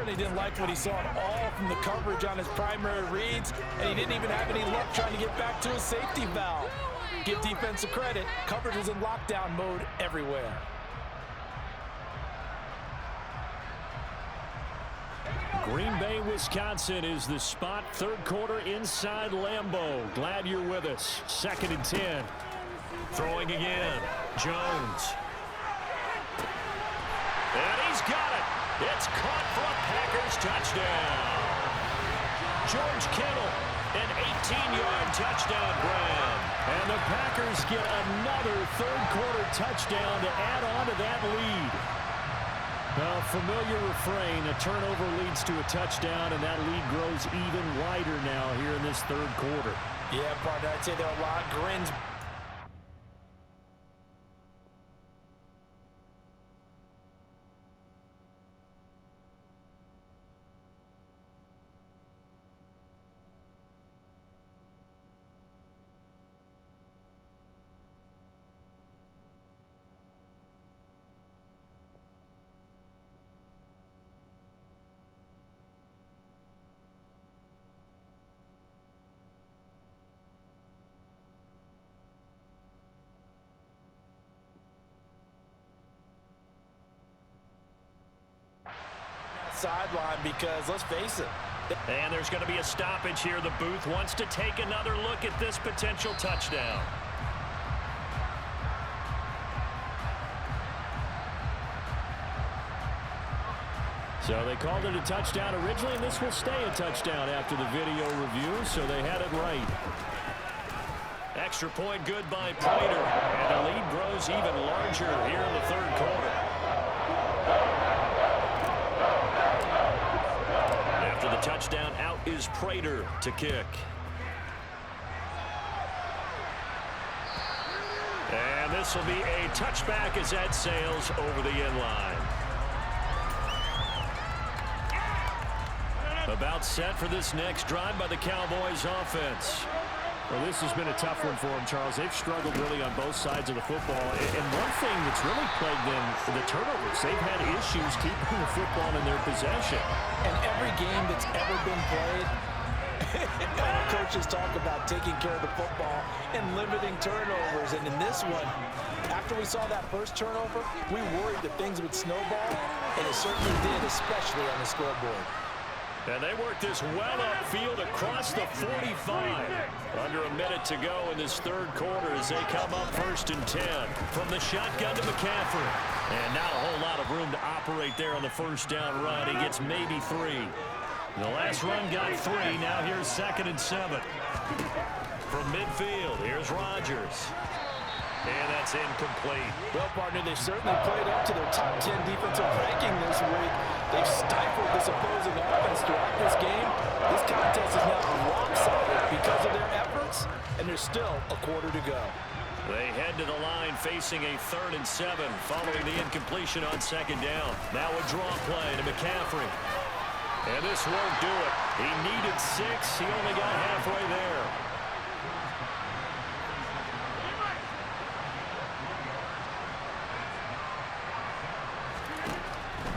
certainly didn't like what he saw at all from the coverage on his primary reads, and he didn't even have any luck trying to get back to his safety valve. Give defensive credit. Coverage was in lockdown mode everywhere. Green Bay, Wisconsin is the spot. Third quarter inside Lambeau. Glad you're with us. 2nd and 10. Throwing again. Jones. And he's got it. It's caught for a Packers touchdown. George Kittle, an 18-yard touchdown grab. And the Packers get another third-quarter touchdown to add on to that lead. Well, familiar refrain, a turnover leads to a touchdown, and that lead grows even wider now here in this third quarter. Yeah, partner, I'd say there are a lot of grins. Sideline, because let's face it. And there's going to be a stoppage here. The booth wants to take another look at this potential touchdown. So they called it a touchdown originally, and this will stay a touchdown after the video review, so they had it right. Extra point good by Prater, and the lead grows even larger here in the third quarter. After the touchdown, out is Prater to kick. And this will be a touchback as that sails over the end line. About set for this next drive by the Cowboys offense. Well, this has been a tough one for them, Charles. They've struggled really on both sides of the football. And one thing that's really plagued them, the turnovers. They've had issues keeping the football in their possession. And every game that's ever been played, coaches talk about taking care of the football and limiting turnovers. And in this one, after we saw that first turnover, we worried that things would snowball, and it certainly did, especially on the scoreboard. And they work this well upfield across the 45. Under a minute to go in this third quarter as they come up 1st and 10. From the shotgun to McCaffrey. And not a whole lot of room to operate there on the first down run. He gets maybe 3. The last run got 3. Now here's 2nd and 7. From midfield, here's Rodgers. And that's incomplete. Well, partner, they certainly played up to their top 10 defensive ranking this week. They've stifled this opposing offense throughout this game. This contest is now rock solid because of their efforts, and there's still a quarter to go. They head to the line facing a 3rd and 7 following the incompletion on 2nd down. Now a draw play to McCaffrey. And this won't do it. He needed 6. He only got halfway there.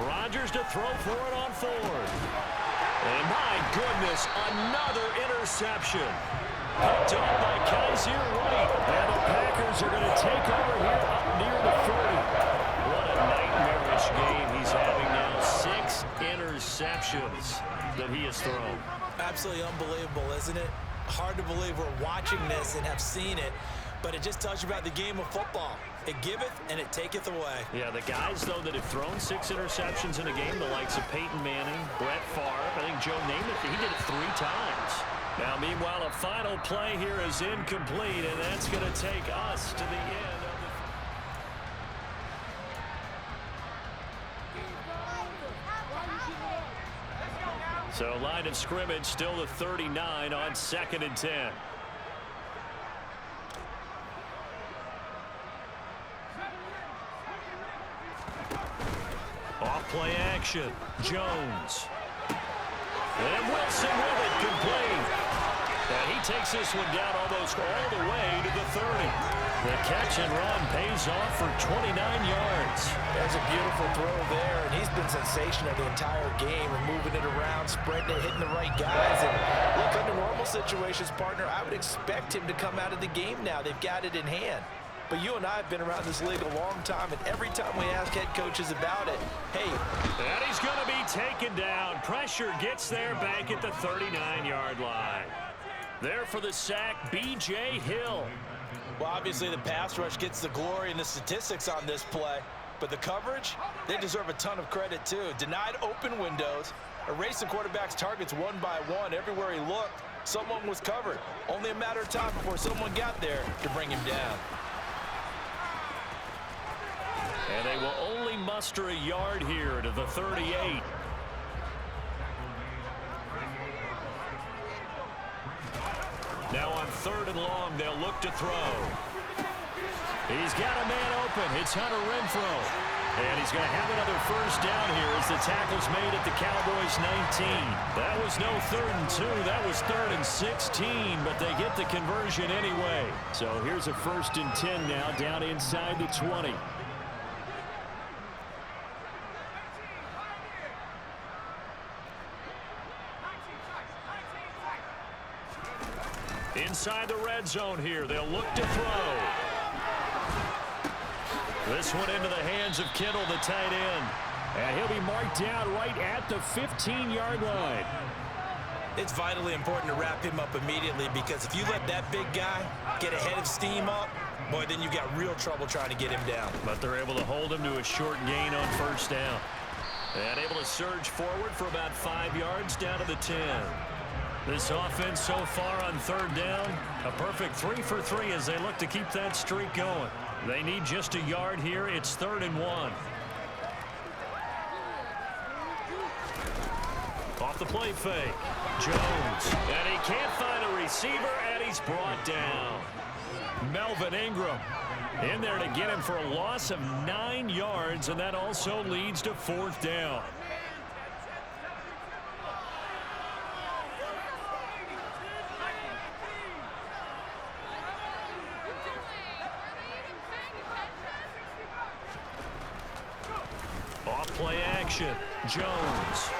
Rodgers to throw for it on 4th. And my goodness, another interception. Picked up by Kaiser White. And the Packers are going to take over here up near the 30. What a nightmarish game he's having now. 6 interceptions that he has thrown. Absolutely unbelievable, isn't it? Hard to believe we're watching this and have seen it, but it just tells you about the game of football. It giveth and it taketh away. Yeah, the guys, though, that have thrown 6 interceptions in a game, the likes of Peyton Manning, Brett Favre, I think Joe Namath, he did it 3 times. Now, meanwhile, a final play here is incomplete, and that's going to take us to the end of the... So, line of scrimmage still the 39 on 2nd and 10. Off-play action. Jones. And Wilson with it, complete. And he takes this one down almost all the way to the 30. The catch and run pays off for 29 yards. There's a beautiful throw there, and he's been sensational the entire game and moving it around, spreading it, hitting the right guys. And look, under normal situations, partner, I would expect him to come out of the game now. They've got it in hand. But you and I have been around this league a long time, and every time we ask head coaches about it, hey. And he's going to be taken down. Pressure gets there back at the 39-yard line. There for the sack, B.J. Hill. Well, obviously the pass rush gets the glory and the statistics on this play, but the coverage, they deserve a ton of credit too. Denied open windows, erased the quarterback's targets one by one. Everywhere he looked, someone was covered. Only a matter of time before someone got there to bring him down. And they will only muster a yard here to the 38. Now on 3rd and long, they'll look to throw. He's got a man open. It's Hunter Renfrow. And he's going to have another first down here as the tackle's made at the Cowboys' 19. That was no 3rd and 2. That was 3rd and 16, but they get the conversion anyway. So here's a 1st and 10 now down inside the 20. Inside the red zone here, they'll look to throw. This one into the hands of Kittle, the tight end. And he'll be marked down right at the 15-yard line. It's vitally important to wrap him up immediately, because if you let that big guy get a head of steam up, boy, then you've got real trouble trying to get him down. But they're able to hold him to a short gain on 1st down. And able to surge forward for about 5 yards down to the 10. This offense so far on 3rd down, a perfect 3 for 3 as they look to keep that streak going. They need just a yard here. It's 3rd and 1. Off the play fake. Jones. And he can't find a receiver, and he's brought down. Melvin Ingram in there to get him for a loss of 9 yards, and that also leads to 4th down. Play action. Jones.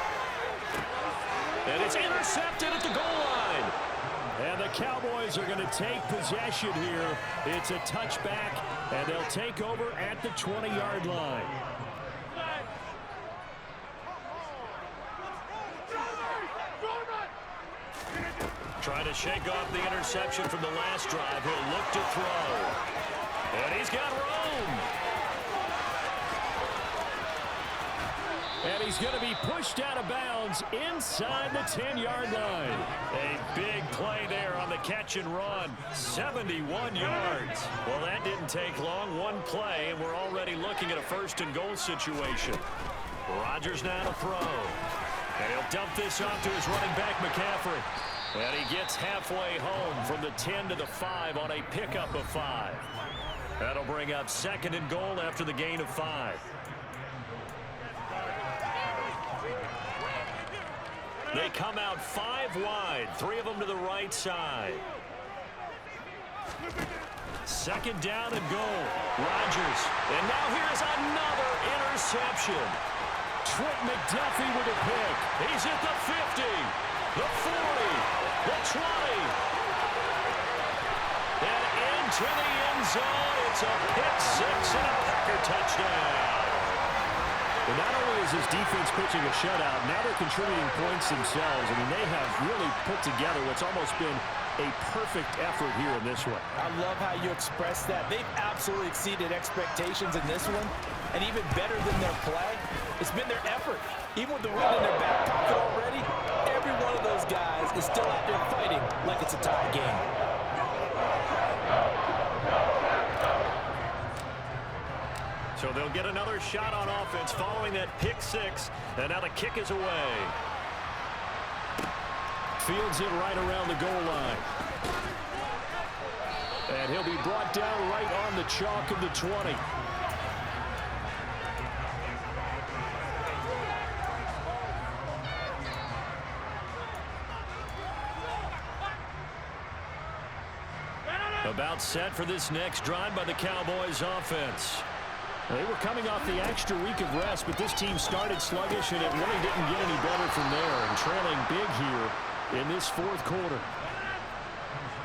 And it's intercepted at the goal line. And the Cowboys are going to take possession here. It's a touchback, and they'll take over at the 20-yard line. Trying to shake off the interception from the last drive. He'll look to throw. And he's got room. And he's going to be pushed out of bounds inside the 10-yard line. A big play there on the catch and run. 71 yards. Well, that didn't take long. One play, and we're already looking at a 1st and goal situation. Rodgers now to throw. And he'll dump this off to his running back, McCaffrey. And he gets halfway home from the 10 to the 5 on a pickup of 5. That'll bring up 2nd and goal after the gain of 5. They come out 5 wide, 3 of them to the right side. 2nd down and goal. Rodgers. And now here's another interception. Trent McDuffie with a pick. He's at the 50, the 40, the 20. And into the end zone. It's a pick 6 and a Packer touchdown. Well, not only is this defense pitching a shutout, now they're contributing points themselves. I mean, they have really put together what's almost been a perfect effort here in this one. I love how you express that. They've absolutely exceeded expectations in this one, and even better than their play, it's been their effort. Even with the win in their back pocket already, every one of those guys is still out there fighting like it's a tie game. So they'll get another shot on offense following that pick 6. And now the kick is away. Fields it right around the goal line. And he'll be brought down right on the chalk of the 20. About set for this next drive by the Cowboys offense. They were coming off the extra week of rest, but this team started sluggish, and it really didn't get any better from there, and trailing big here in this fourth quarter.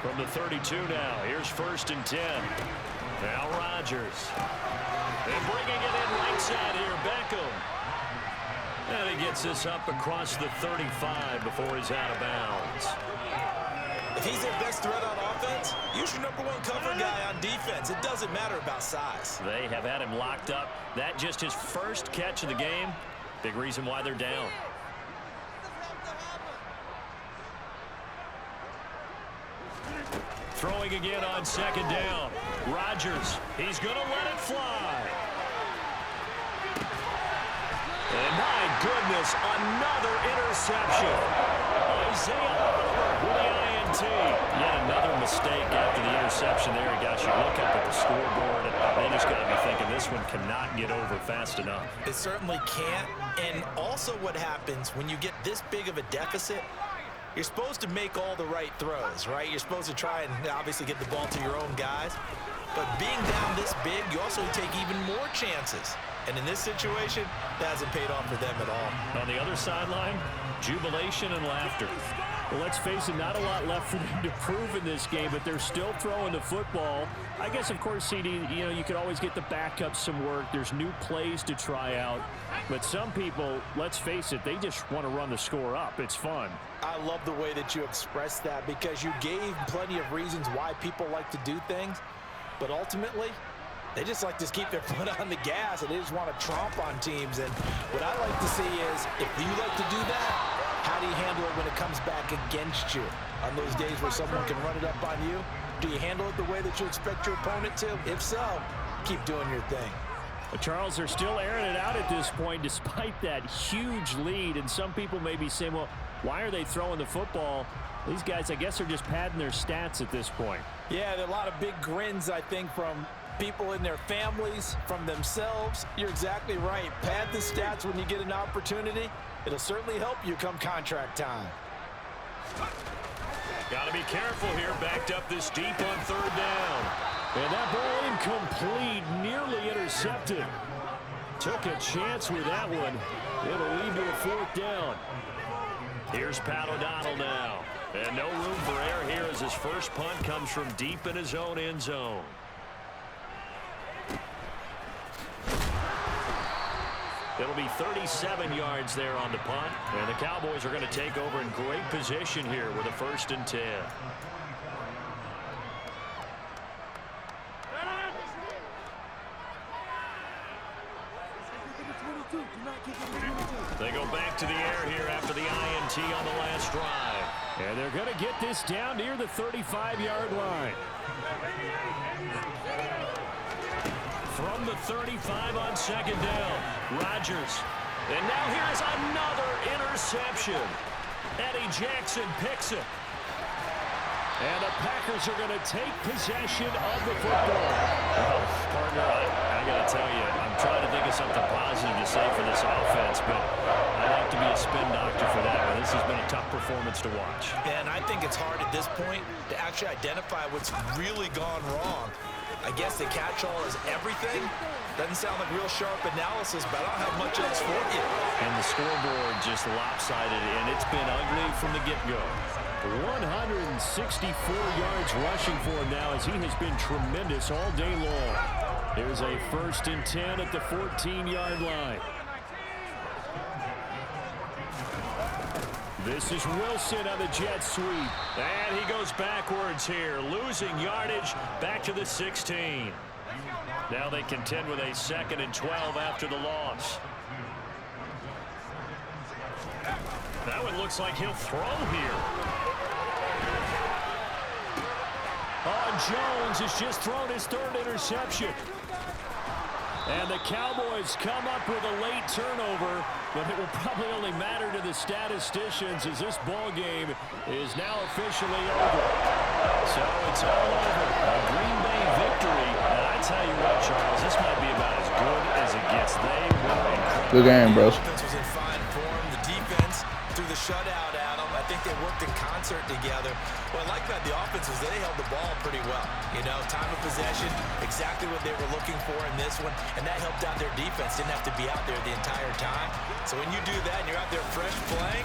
From the 32 now, here's 1st and 10. Now Rodgers. And bringing it in right side here, Beckham. And he gets this up across the 35 before he's out of bounds. If he's their best threat on offense, use your #1 cover guy on defense. It doesn't matter about size. They have had him locked up. That just his first catch of the game. Big reason why they're down. Throwing again on 2nd down. Rodgers, he's going to let it fly. And my goodness, another interception. Isaiah Oliver with the INT. Yet another mistake after the interception there. He got you look up at the scoreboard, and they just got to be thinking this one cannot get over fast enough. It certainly can't. And also what happens when you get this big of a deficit, you're supposed to make all the right throws, right? You're supposed to try and obviously get the ball to your own guys. But being down this big, you also take even more chances. And in this situation, that hasn't paid off for them at all. On the other sideline, jubilation and laughter. Well, let's face it, not a lot left for them to prove in this game, but they're still throwing the football. I guess, of course, CD, you could always get the backups some work. There's new plays to try out. But some people, let's face it, they just want to run the score up. It's fun. I love the way that you expressed that because you gave plenty of reasons why people like to do things. But ultimately, they just like to keep their foot on the gas, and they just want to tromp on teams. And what I like to see is, if you like to do that, how do you handle it when it comes back against you? On those days where someone can run it up on you, do you handle it the way that you expect your opponent to? If so, keep doing your thing. But Charles, they're still airing it out at this point despite that huge lead. And some people may be saying, well, why are they throwing the football? These guys, I guess, are just padding their stats at this point. Yeah, there are a lot of big grins, I think, from people in their families, from themselves. You're exactly right. Pad the stats when you get an opportunity. It'll certainly help you come contract time. Got to be careful here. Backed up this deep on 3rd down. And that ball incomplete, nearly intercepted. Took a chance with that one. It'll lead to a 4th down. Here's Pat O'Donnell now. And no room for error here as his first punt comes from deep in his own end zone. It'll be 37 yards there on the punt. And the Cowboys are going to take over in great position here with a 1st and 10. They go back to the air here after the INT on the last drive. And they're going to get this down near the 35-yard line. From the 35 on 2nd down, Rodgers. And now here's another interception. Eddie Jackson picks it. And the Packers are going to take possession of the football. Well, partner, I got to tell you, I'm trying to think of something positive to say for this offense, but I like to be a spin doctor for that one. This has been a tough performance to watch. And I think it's hard at this point to actually identify what's really gone wrong. I guess the catch-all is everything. Doesn't sound like real sharp analysis, but I don't have much else for you. And the scoreboard just lopsided, and it's been ugly from the get-go. 164 yards rushing for him now as he has been tremendous all day long. There's a 1st and 10 at the 14-yard line. This is Wilson on the jet sweep. And he goes backwards here, losing yardage back to the 16. Now they contend with a 2nd and 12 after the loss. That one looks like he'll throw here. Oh, Jones has just thrown his 3rd interception. And the Cowboys come up with a late turnover, but it will probably only matter to the statisticians as this ball game is now officially over. So it's all over. A Green Bay victory. And I tell you what, Charles, this might be about as good as it gets. They were incredible. Good game, bro. The offense was in fine form. The defense through the shutout, Adam. I think they worked in concert together. What I like about the offense was they held the ball pretty well. You know, time of possession, exactly what they were looking for in this one, and that helped out their defense. Didn't have to be out there the entire time. So when you do that and you're out there fresh playing,